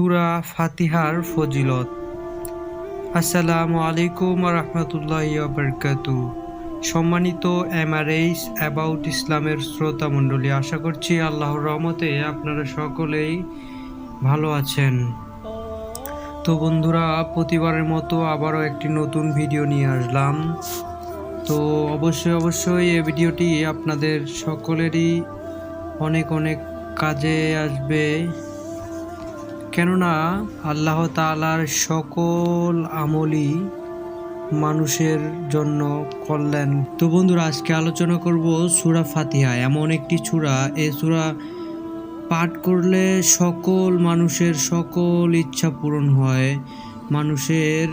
সূরা ফাতিহার ফজিলত। আসসালামু আলাইকুম ওয়া রাহমাতুল্লাহি ওয়া বারাকাতুহু। সম্মানিত এমআরএইচ অ্যাবাউট ইসলামের শ্রোতা মণ্ডলী, আশা করছি আল্লাহর রহমতে আপনারা সকলেই ভালো আছেন। তো বন্ধুরা, প্রতিবারের মতো আবারও একটি নতুন ভিডিও নিয়ে আসলাম। তো অবশ্যই এই ভিডিওটি আপনাদের সকলেরই অনেক কাজে আসবে, কেননা আল্লাহ তাআলার সকল আমলই মানুষের জন্য কল্যাণ। তো বন্ধুরা, আজকে আলোচনা করব সূরা ফাতিহা, এমন একটি সূরা, এই সূরা পাঠ করলে সকল মানুষের সকল ইচ্ছা পূরণ হয়, মানুষের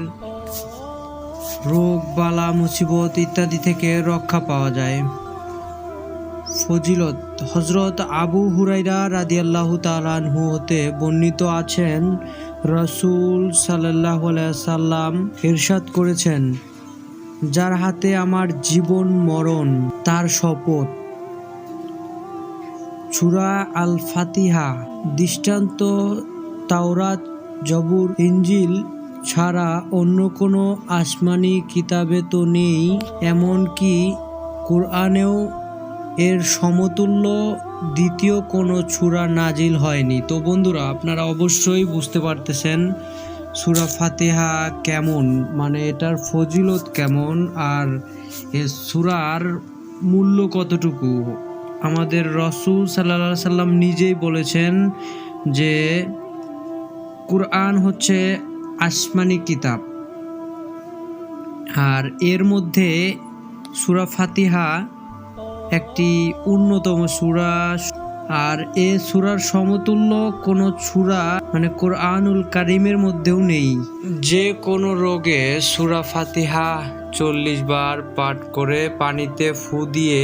রোগ বালা মুসিবত ইত্যাদি থেকে রক্ষা পাওয়া যায়। ফজিলত। হযরত আবু হুরায়রা রাদিয়াল্লাহু তাআলা আনহু হতে বর্ণিত আছেন, রাসূল সাল্লাল্লাহু আলাইহি সাল্লাম ইরশাদ করেছেন, যার হাতে আমার জীবন মরণ তার শপথ, সূরা আল ফাতিহা দৃষ্টান্ত তাওরাত, জবুর, ইনজিল ছাড়া অন্য কোনো আসমানি কিতাবে তো নেই, এমনকি কুরআনেও এর সমতুল্য দ্বিতীয় কোনো সূরা নাজিল হয়নি। তো বন্ধুরা, আপনারা অবশ্যই বুঝতে পারতেছেন সূরা ফাতিহা কেমন, মানে এটার ফজিলত কেমন, আর এ সূরার মূল্য কতটুকু। আমাদের রাসূল সাল্লাল্লাহু আলাইহি সাল্লাম নিজেই বলেছেন যে কুরআন হচ্ছে আসমানি কিতাব, আর এর মধ্যে সূরা ফাতিহা একটি অন্যতম সূরা, আর এ সূরার সমতুল্য কোনো সূরা মানে কোরআনুল কারীমের মধ্যেও নেই। যে কোনো রোগে সূরা ফাতিহা 40 বার পাঠ করে পানিতে ফু দিয়ে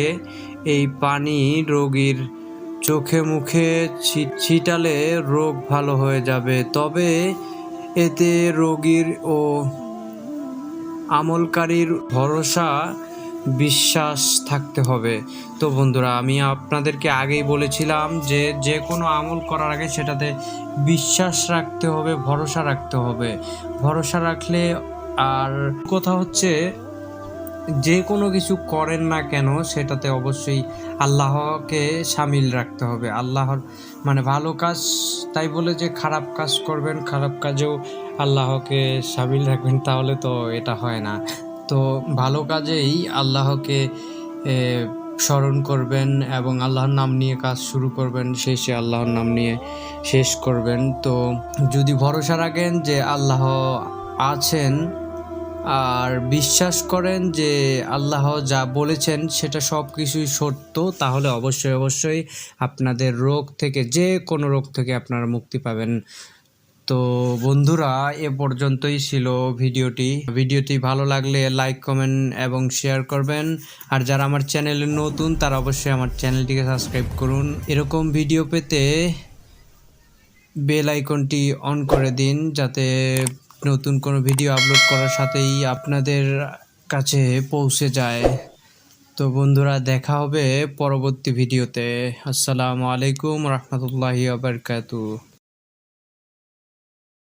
এই পানি রোগীর চোখে মুখে ছিটালে রোগ ভালো হয়ে যাবে, তবে এতে রোগীর ও আমলকারীর ভরসা বিশ্বাস থাকতে হবে। তো বন্ধুরা, আমি আপনাদেরকে আগেই বলেছিলাম যে কোনো আমল করার আগে সেটাতে বিশ্বাস রাখতে হবে, ভরসা রাখতে হবে। ভরসা রাখলে, আর কথা হচ্ছে যে কোনো কিছু করেন না কেন সেটাতে অবশ্যই আল্লাহকে শামিল রাখতে হবে। আল্লাহর মানে ভালো কাজ, তাই বলে যে খারাপ কাজ করবেন, খারাপ কাজেও আল্লাহকে শামিল রাখবেন, তাহলে তো এটা হয় না। তো ভালো কাজেই আল্লাহকে স্মরণ করবেন এবং আল্লাহর নাম নিয়ে কাজ শুরু করবেন, শেষে আল্লাহর নাম নিয়ে শেষ করবেন। তো যদি ভরসা রাখেন যে আল্লাহ আছেন আর বিশ্বাস করেন যে আল্লাহ যা বলেছেন সেটা সব কিছুই সত্য, তাহলে অবশ্যই আপনাদের রোগ থেকে, যে কোনো রোগ থেকে আপনারা মুক্তি পাবেন। তো বন্ধুরা, এ পর্যন্তই ছিল ভিডিওটি ভালো লাগলে লাইক, কমেন্ট এবং শেয়ার করবেন। আর যারা আমার চ্যানেলে নতুন তারা অবশ্যই আমার চ্যানেলটিকে সাবস্ক্রাইব করুন। এরকম ভিডিও পেতে বেল আইকনটি অন করে দিন, যাতে নতুন কোনো ভিডিও আপলোড করার সাথেই আপনাদের কাছে পৌঁছে যায়। তো বন্ধুরা, দেখা হবে পরবর্তী ভিডিওতে। আসসালামু আলাইকুম ওয়া রাহমাতুল্লাহি ওয়া বারাকাতুহু।